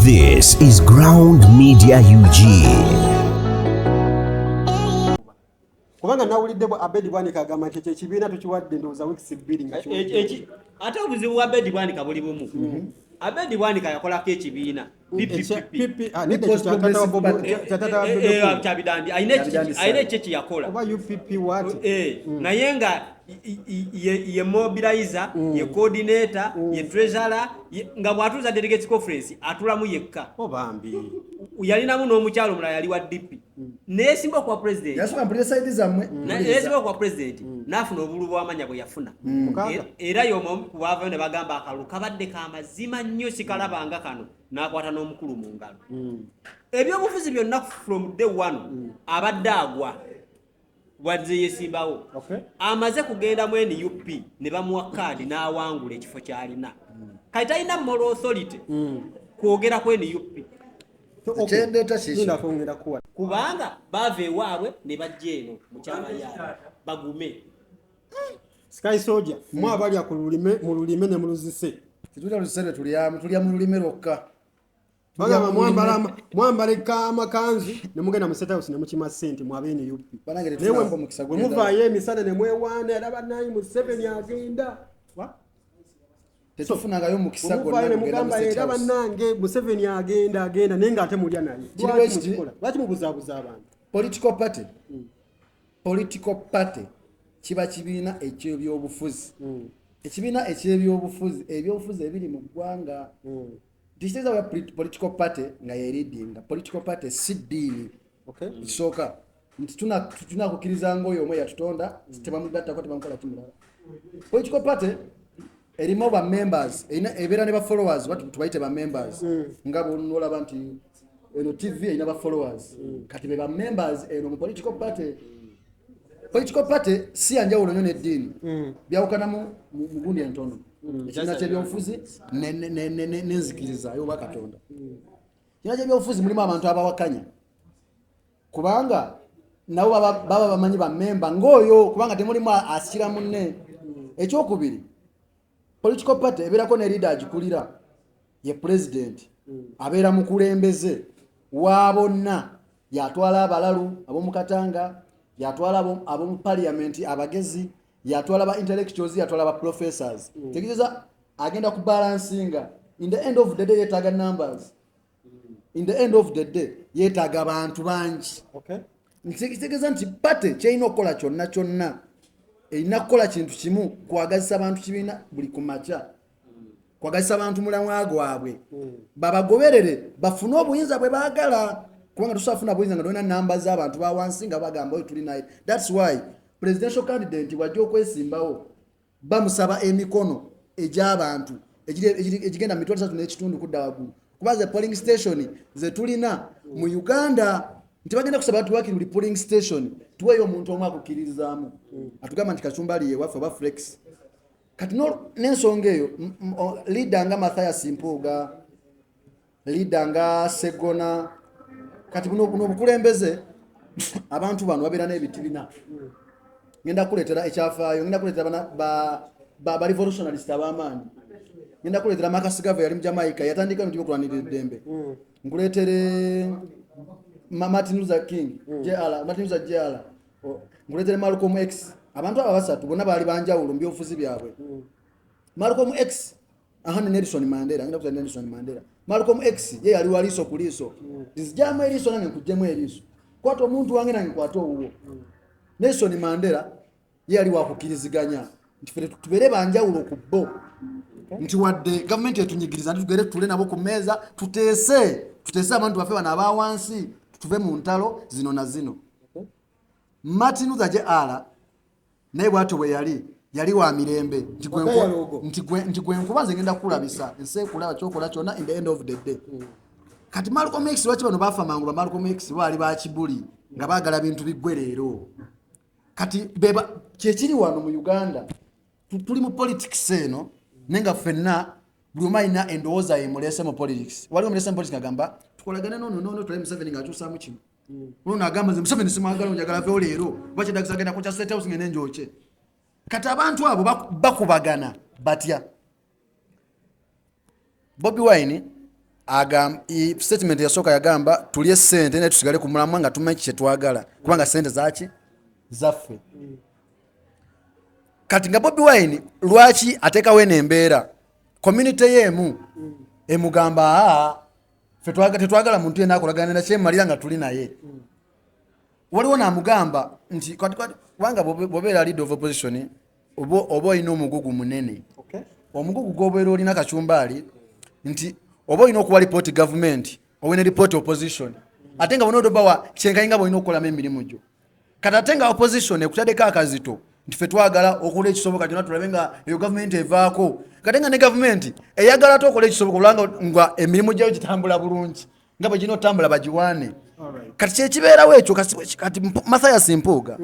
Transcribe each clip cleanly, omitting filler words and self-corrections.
This is Ground Media UG. Kubanga nawulidde Abedi Bwanika agamba nti ekibiina tukiwadde ndowooza wiiki bbiri nga ate obuzibu bwa Abedi Bwanika buli bumu. Abedi Bwanika yakolako ekibiina kyabidandi ayina ekyo kye yakola naye nga ye mobilizer ye coordinator ye treasurer nga bw'atuuza delegates conference atulamu yekka yalinamu n'omukyalo omulala yali wa DP neesimba kwa president neesimba kwa president n'afuna obululu bw'amanya bwe yafuna era y'omu ku baavayo ne bagamba akalulu kabadde ka mazima nnyo sikalabanga kano n'akwata n'omukulu mu ngalo ebyobufuzi byonna from day one abadde agwa bwadde yesimbawo amaze kugenda mu NUP ne bamuwa kaadi n'awangula ekifo kyalina kati talina moral authority kwogera ku NUP kubanga baava ewaabwe ne bajja eno mu kyama yaabwe bagume Sky Soldier mwe abalya ku lulime ne mu luzise tulya mu lulime lwokka bagamba mwambala amakanzu ne mugenda mu State House ne mukima ssente mu abeeni UP bwe muvaayo emisana ne mwewaana era bannayi mu 7 agenda tetufunangayo omukisa gonna ne mugamba era bannange mu 7 agenda naye ng'ate mulya naye lwaki mubuzaabuza abantu political party kiba kibiina eky'ebyobufuzi ekibiina eky'ebyobufuzi ebyobufuzi ebiri mu ggwanga tikitegeeza wa political party nga yeridinga political party si ddiini ekisooka nti tunakukkiriza ng'oyo omwe yatutonda tebamugattako tebamukola kimulala political party erimu ba members ebeera ne ba followers tubayite ba members nga bonolaba nti eno TV erina ba followers kati be ba members eno mu political party si yanjawulo nnyo n'eddiini byawukana mu gundi entono ekibiina ky'ebyobufuzi n'enzikiriza y'obwa Katonda ekibiina ky'ebyobufuzi mulimu abantu abawakanya kubanga nabo baba bamanyi bammemba ng'oyo kubanga temulimu asikira munne ekyokubiri political party ebeerako ne leader agikulira ye president abeera mukulembeze wa bonna yatwala abalalu ab'omu Katanga yatwala ab'omu parliament abagezi yatwala ba intellectuals yatwala ba professors tegeeza agenda ku balancinga in the end of the day yetaaga numbers in the end of the day yetaaga abantu bangi ntegeeza nti party kyerina okukola kyonna erina kukola kintu kimu kwagazisa abantu kibiina buli ku makya kwagazisa abantu mulamwa gwabwe babagoberere bafune obuyinza bwe baagala kubanga tusafuna buyinza nga dolina namba z'abantu bawansi nga bagamba oyo tuli naye that's why presidential candidate wajja okwesimbawo bamusaba emikono egy'abantu egigenda mu mitwalo 3 n'ekitundu kudda waggulu kuba ze polling station ze tulina mu Uganda nti bagenda kusaba tuwakiri buli polling station tuweeyo omuntu omu akukkiririzaamu atugamba nti kacumbali yewaffe oba flex kati n'ensonga eyo leader nga Mathias Mpuuga leader nga Segona kati buno obukulembeze abantu bano babeera n'ebiti bina ngenda kuleetera ekyafaayo ngenda kuleetera ba revolutionalist ab'amaanyi ngenda kuleetera Makasigava yali mu Jamaica yatandika ebintu by'okulwanirira eddembe nkuleetere Martin Luther King JR nguleetere Malcolm X abantu aba basatu bonna baali banjawulo mu byobufuzi byabwe Malcolm X ahana Nelson Mandela ngenda kuza Nelson Mandela Malcolm X ye yali waliso ku liiso nzijjamu eriiso nange nkuggyemu eriiso kwata omuntu wange nange nkwata owuwo Nelson Mandela ye yali wakukkiriziganya nti ffe tubeere banjawulo ku bo nti wadde gavumenti etunyigiriza nti tugere tule nabo ku mmeeza tuteese abantu baffe bano abawansi tuve mu ntalo zino na zino Martin Luther Jr naye bw'atyo bwe yali wa mirembe nti gwe nkubanze ngenda kukulabisa ensi ekulaba kyokola kyonna in the end of the day kati Malcolm X lwaki bano baafa mangu ba Malcolm X baali bakibuli nga baagala bintu biggwe leero kati kyekiri wano mu Uganda tuli mu politics eno nenga ffenna buli omu alina endowooza emulese mu politics waliwo mulese mu politics agamba tukolagane nono tule Museveni ng'akyusaamu kimu ono agamba nze Museveni simwagala njagala aveewo leero bakyedagisa agenda ku kya State House ngende njokye kati abantu abo bakubagana batya Bobi Wine statement yasooka yagamba tulye ssente ne tusigale ku mulamwa nga tumanyi kye twagala kubanga ssente zaki zaffe. Kati nga Bobi Wine lwaki ateekawo eno embeera community yeemu emugamba ffe tetwagala muntu yenna akolagana na kyemalira nga tuli naye. Waliwo n'amugamba nti kubanga bw'obeera leader of opposition oba olina omugugu munene, omugugu gw'obeera olina kacumbaali nti oba olina okuwa report government owine report opposition ate nga bona odobawa kyenkanyi nga bwolina okukolamu emirimu gyo. Kati ate nga opposition ekutaddeko akazito nti ffe twagala okola ekisoboka kyonna tulabe nga eyo gavumenti evaako. Kati nga ne gavumenti eyagala ate okola ekisoboka olanga nga emirimu gyayo gitambula bulungi nga bwe gina otambula bagiwaane. Kati kyekibeerawo ekyo kati Mathias Mpuuga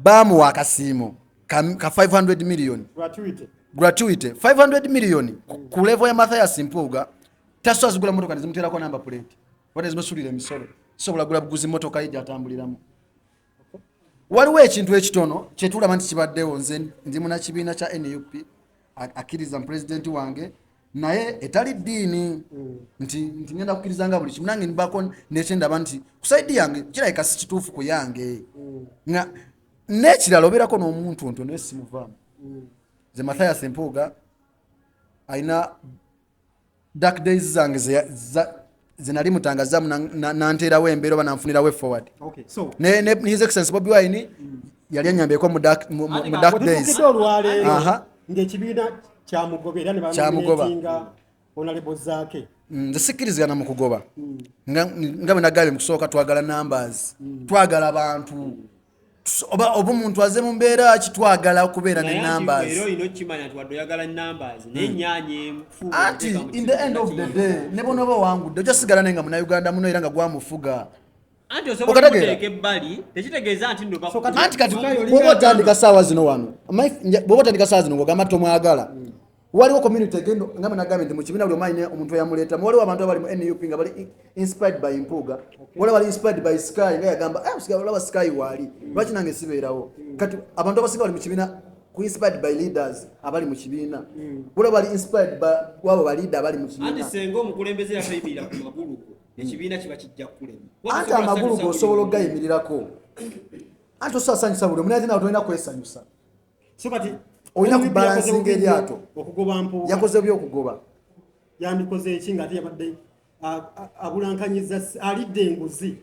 baamuwa akasiimo ka 500 million gratuity 500 million ku level ya Mathias Mpuuga tasobola zigula motoka nezimuteerako namba plate wadde zimusulira emisolo sobola gula buguzi motoka ye gy'atambuliramu. Waliwo ekintu ekitono kyetulaba nti kibaddewo. Nze ndi munakibiina kya NUP akkiriza pulezidenti wange naye etali ddiini nti ngenda kukkiriza nga buli kimu nange nibako nekyendaba nti ku saidi yange kirabika si kituufu ku yange nga n'ekirala obeerako n'omuntu nto naye simuvaamu. Nze Mathias Mpuuga alina dark days zange ze nali mutangazamu nanteerawo embeera oba nanfunirawo forward. Ne His Excellency Bobi Wine yali anyambyeko mu dark days. Ng'ekibiina kyamugobera ne bamuleetinga honorable zaake. Nze sikkirizigana mu kugoba nga bwe nagambye mu kusooka twagala numbers, twagala bantu oba omuntu aze mu mbeera kitwagala okubeera ne numbers. Anti in the end of the day ne bono bo wangudde ojja sigala nenga munauganda muno era nga gwamufuga. Anti okuteeka ebbali tekitegeeza nti ndo bafuga. Anti kati bw'oba otandika ssaawa zino wano bw'oba otandika ssaawa zino ng'ogamba tomwagala waliwo community egendo nga bwe nagambye nti mu kibiina buli omanyi omuntu eyamuleetamu waliwo abantu abali mu NUP nga bali inspired by Mpuuga, waliwo bali inspired by Sky nga yagamba olaba Sky waali lwaki nange sibeerawo. Kati abantu abasinga bali mu kibiina ku inspired by leaders abali mu kibiina, waliwo bali inspired by wabo ba leader abali mu kibiina. Anti senga omukulembeze yatayimirira ku magulu ekibiina kiba kijja kulema. Anti amagulu g'osobola okugayimirirako anti osasanyusa buli omuntu nawe tolina kwesanyusa. So kati olina kubalansinga eryato okugoba Mpuuga yakoze byokugoba yandikoze eki nga ate yabadde abulankanyiza alidde enguzi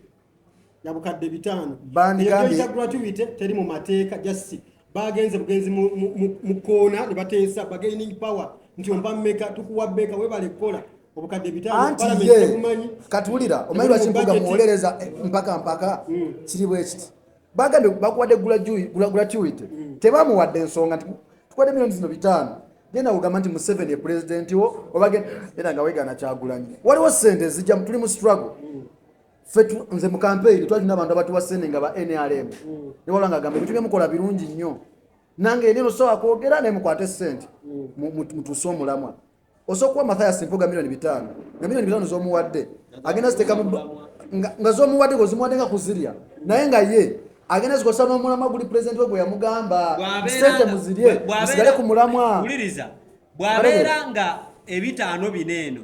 ya bukadde 5 gratuity teri mu mateeka just bagenze bugenzi mu koona ne bateesa bargaining power nti ompa mmeka tukuwa beka webale kola obukadde 5 parliament kumanyi katulira omanyi lwaki Mpuuga muwolereza mpaka kiri bwe kiti bagambye bakuwadde gratuity tebamuwadde ensonga nti tukwade milioni zino 5 genda kugamba nti Museveni president wo obagenda nga weegana Kyagulanyi waliwo ssente zijja tuli mu struggle fetu nze mu campaign twalina abantu abatuwa ssente nga ba NRM ne walanga agamba ebintu byemukola birungi nnyo nange nino so akwogera ne mukwate ssente mutuuse omulamwa osokuwa Mathias Mpuuga milioni 5 nga milioni 5 z'omuwadde agenda ziteeka nga z'omuwadde gozimuwadde nga kuzirya naye nga ye agenda zikosa n'omulama guli president we gwe yamugamba sente muzirye musigale ku mulamwa. Uliriza bwabeera nga ebitaano bineeno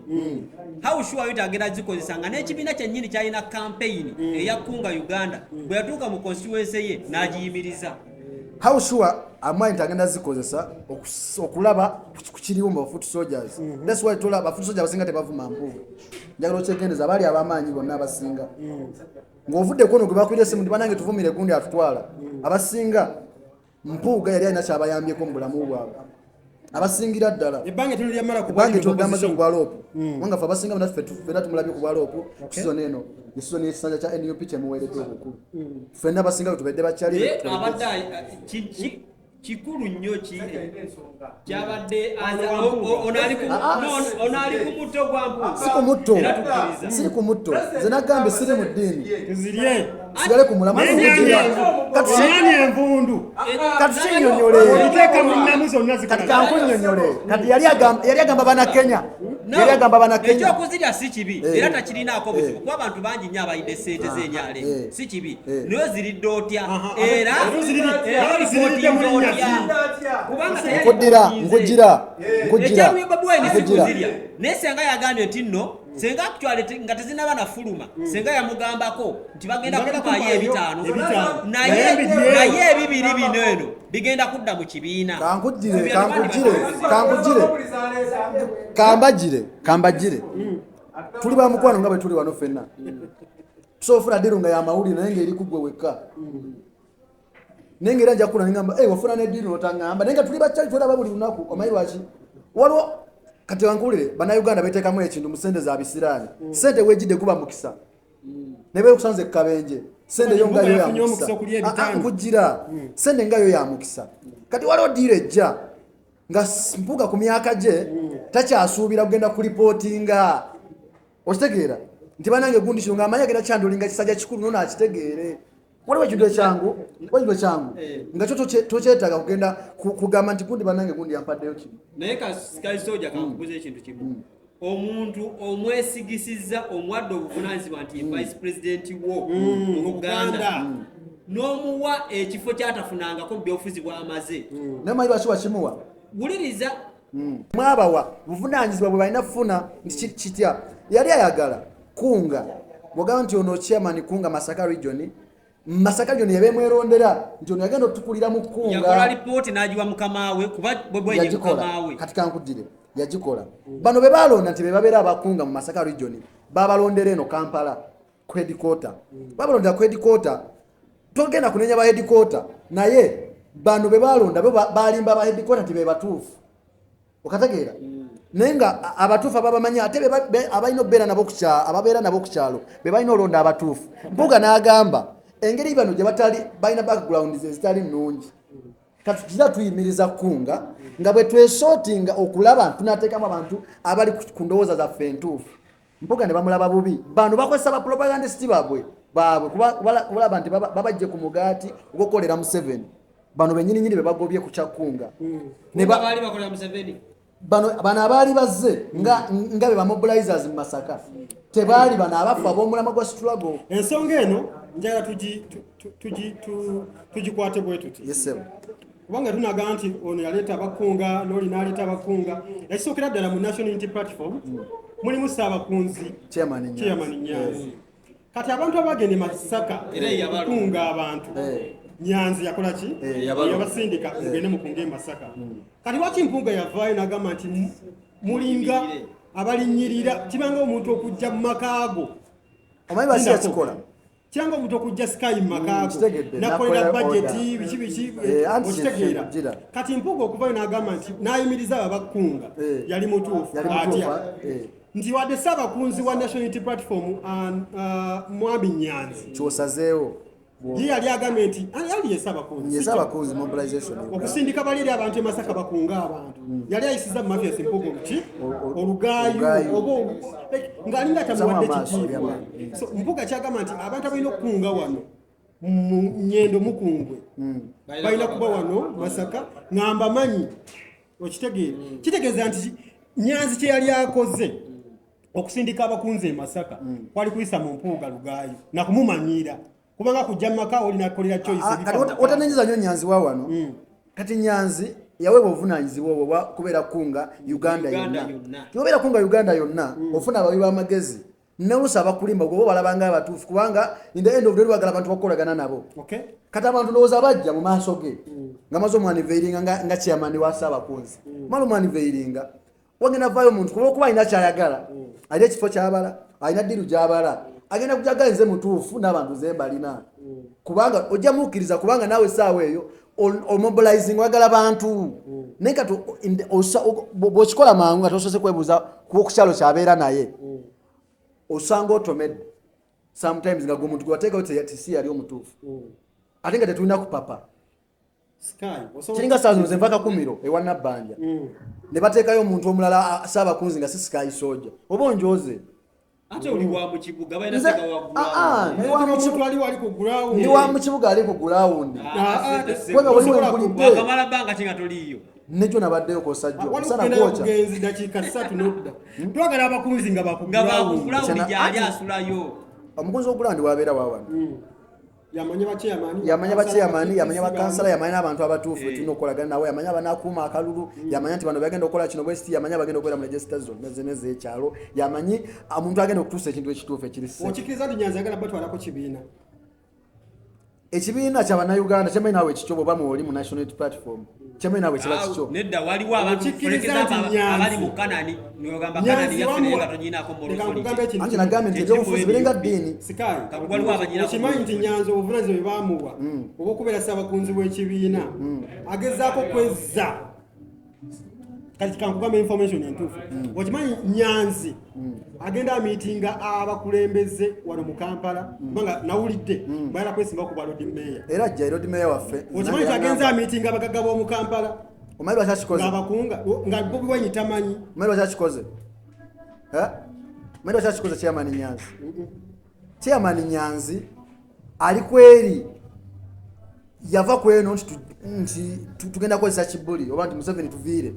how sure yitagenda zikozesa nga n'ekibiina kyennyini kyalina campaign eyakunga Uganda bwe yatuuka mu constituency ye n'agiyimiriza. How sure amai tagenda zikozesa okulaba ku kiriwo mu foot soldiers. That's why tulaba foot soldiers basinga tebavuma Mpuuga njagala okyegendeza bali abamanyi bonna abasinga ng'ovudde kono gwe bakwira essimu banange tuvumire gundi atutwala abasinga Mpuuga yali alina kyabayambyeko mu bulamu bwabwe abasingira ddala ebbange tulya mara ku bwalopu wanga fe abasinga bannaffe ffenna tumulabye ku bwalopu ku sizoni eno esizoni y'ekisanja kya NUP kyemuweeredde obukulu ffenna abasinga bwe tubadde bakyali abadde kikulu nnyo kyabadde onali ku mutto gwa Mpuuga si ku mutto nze nagambye siri mu ddiini tuzirye sigale ku mulamwa katunyonyi envundu katukinyonyole iteeka mu nnamu zonna zikola kati kankunyonyole kati yali agamba Bannakenya yali agamba Bannakenya ekyokuzirya si kibi era takirinaako buzibu kuba abantu bangi nnyo abayidde ssente z'enyaale si kibi naye ziridde otya era nkugira naye senga yagambye nti nno senga actually nga tezinaba na fuluma senga yamugambako nti bagenda kumpa ye 5 naye ebibiri bino eno bigenda kudda mu kibiina kambagire tuli ba mukwano nga bwe tuli wano fenna sofuna diru nga ya mawulire naye ngeri kugwe wekka nengera nja kuna ngamba wafuna ne diru otangamba nenga tuli bachaji tola babuli lunaku omayirwaki waliwo kati wankulire bannayuganda beteekamu ekintu mu sente za bisiraani sente wejidde kuba mukisa nebe okusanze kabenje sente yo ngayo ya mukisa nkujira sente ngayo ya mukisa kati waliwo direjja nga Mpuuga ku myaka gye takyasuubira kugenda ku reportinga okitegeera nti banange gundi kino ng'amanyi agenda kyandulinga kisajja kikulu nono akitegeere waliwo ekintu ekyangu nga kyo tokyetaaga kugenda kugamba nti gundi banange gundi yampaddeyo kino naye kasoja kankubuza ekintu kimu omuntu omwesigisiza omwadde obuvunaanyizibwa nti vice president wo mu Uganda n'omuwa ekifo kyatafunangako mu byobufuzi bw'amaze naye manyi lwaki wakimuwa wuliriza mwabawa buvunaanyizibwa bwe balina kufuna nti kitya yali ayagala kunga bwogamba nti ono chairman kunga Masaka region yabemwerondera nti ono yagenda otukulira mu kunga yakola lipooti n'agiwa mukamaawe kuba bwebwenye mukamaawe kati kankudire yagikola bano be balonda nti be babeera abakunga mu Masaka region babalondera eno Kampala ku headquarter babalondera ku headquarter togenda kunenya ba headquarter naye bano be balonda balimba ba headquarter nti be batuufu okategeera naye nga abatuufu ababamanyi ate abalina obeera nabo ababeera nabo ku kyalo be balina olonda abatuufu Mpuuga n'agamba engeri bano gye batali balina background ezitali nnungi kati tugira tuyimiriza kunga nga bwe twesotinga okulaba tunateekamu abantu abali ku ndowooza zaffe entuufu Mpuuga ne bamulaba bubi bano bakozesa bapropagandist baabwe kulaba nti babajje ku mugaati ogw'okukolera Museveni bano benyininyini be bagobye ku kyakunga bano abaali bazze nga be bamobilizers mu Masaka tebaali bano abafu ab'omulama gwa struggle ensonga eno njagala tugikwate bwe tuti kubanga tunagamba nti ono yaleeta abakunga n'oli n'aleeta abakunga ekisookera ddala mu National Unity Platform mulimu Ssaabakunzi Chairman Nyanzi kati abantu abagende Masaka okukunga abantu Nyanzi yakola ki yabasindika mugende mukunge Masaka kati lwaki Mpuuga yavaayo n'agamba nti mulinga abalinyirira kibanga omuntu okujja mu makaago omanyi basi yakikola kyanga omuntu okujja Sky mu makaago nakolera bajeti biki okitegeera kati Mpuuga okuvaayo n'agamba nti n'ayimiriza abakunga yali mutuufu atya nti wadde Ssaabakunzi wa National Unity Platform Mwami Nyanzi kyosazeewo ye yali agambye nti yali Ssaabakunzi mobilization okusindika bali abantu e Masaka bakunga abantu yali ayisiza mu Mafia Mpuuga ki olugaayo oba ng'alinga tamuwadde kitiibwa so Mpuuga kyagamba nti abantu abalina okukunga wano mu Nnyendo Mukungwe balina kuba wano Masaka ngamba manyi okitegeera kitegeeza nti Nyanzi kye yali akoze okusindika abakunze e Masaka kwali kuyisa mu Mpuuga lugaayo nakumumanyira kubanga kujja maka olina kolera choice otanenyiza nnyo Nyanzi wa wano kati Nyanzi yaweebwa obuvunaanyizibwa obwo kubeera kunga Uganda yonna kibeera kunga Uganda yonna ofuna abawi b'amagezi n'oluusi abakulimba gwe bo balabanga abatuufu kubanga in the end of the day bagala abantu bakolagana nabo kati abantu ndowooza bajja mu maaso ge nga maze omwaniveiringa nga chairman wa Ssaabakunzi mala omwaniveiringa wagenda vaayo omuntu kuba alina kyayagala alina ekifo kyabala alina ddiru gyabala agenda kujaga nze mutuufu n'abantu ze balina kubanga ojja mukkiriza kubanga naawe essaawa eyo omobilizing wagala bantu naye kati bw'okikola mangu nga tosoose kwebuuza ku kyalo kyabeera naye osanga otomedde sometimes nga gwe muntu gwe wateekawo tisi yali omutuufu ate nga tetulina kupapa kiringa saa zino ze nva Kakumiro ewa Nabbanja ne bateekayo omuntu omulala Ssaabakunzi nga si Sky Soldier oba onjoze ate oli wa mu kibuga balina seka wa ndi wa mu kibuga ali ku ground kwega wakamala banga kinga toliyo nekyo nabaddeyo kosajjo sana kocha genzi dakika 3 nodda twagala abakunzi nga bakugula gyali asulayo omukunzi w'ogulandi wabeera wawana yamanya bachairman yamanya bakansala yamanya n'abantu abatuufu tulina okukolagana nabo yamanya abanakuuma akalulu yamanya nti bano bagenda okukola kino bwesti yamanya bagenda okukola mu register zonna z'ekyalo yamanyi omuntu agenda okutuusa ekintu ekituufu ekirisi okikiriza nti Nyanzi agenda batwalako kibiina ekibiina ky'abannayuganda kyamayi naawe ekikyo bw'oba mwoli mu national unity platform kyamayi naawe kiba kikyo nedda waliwo abantu abali mu kanani niogamba kanani yaffe nga tonyinako molosoli anti nagambe nti ebyobufuzi birenga ddiini waliwo abanyinako okimanyi nti Nyanzi obuvunaanyizibwa bwe baamuwa obw'okubeera ssaabakunzi w'ekibiina agezaako kwezza kati kankugamba information entuufu okimanyi Nyanzi agenda amiitinga abakulembeze wano mu Kampala kubanga nawulidde bayala kwesimba ku bwa Lord Mayor era ajja Lord Mayor waffe okimanyi nti agenza amiitinga abagagga b'omu Kampala omanyi lwaki ng'abakunga nga Bobi Wine tamanyi omanyi lwaki akikoze omanyi lwaki akikoze Chairman Nyanzi ali kweri yava kweno nti tugenda kukozesa kibuli oba nti Museveni tuviire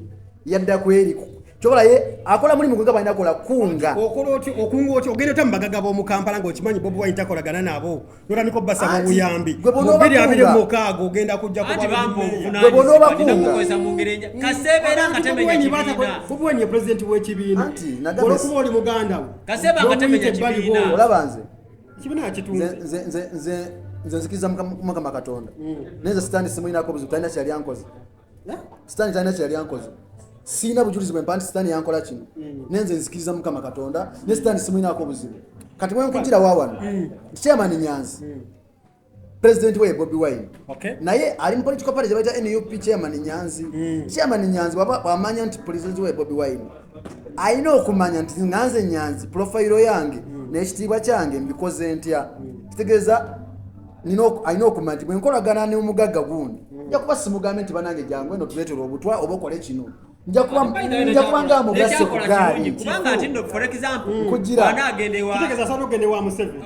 yadda kweri kyobola ye akola mulimu gwe balina kola kunga okola oti okunga oti ogenda tamu bagagga b'omu Kampala ng'okimanyi Bobi Wine takolagana nabo notandika obbasaba buyambi mubiri abiri mukaaga ogenda kujja kubakukozesa mu ngeri enja kasebeera nga temenya kibiina Bobi Wine ye president w'ekibiina olwokuba oli muganda we kaseeba nga temenya kibiina olaba nze ekibiina kitunze nze nzikiriza Mukama Katonda neze sitani simuyinako buzibu talina kyali yankoze sitani talina kyali yankoze sina bujulizi bwe mpanti sitani yankola kino nenze nzikiriza Mukama Katonda ne sitani simuyinako buzibu kati bwe nkujira wawano Chairman Nyanzi president we Bobi Wine naye ali mu political party baita NUP Chairman Nyanzi Chairman Nyanzi wamanya nti president we Bobi Wine ayina okumanya nti nganze Nyanzi profile yange n'ekitiibwa kyange mbikoze ntya kitegeeza ayina okumanya nti bwe nkolagana ne omugagga gundi nja kuba simugambe nti banange jangu eno tuleetera obutwa oba okole kino nja kuba nga mugasse ku gaali kubanga ati for example kitegeeza sana ogende wa Museveni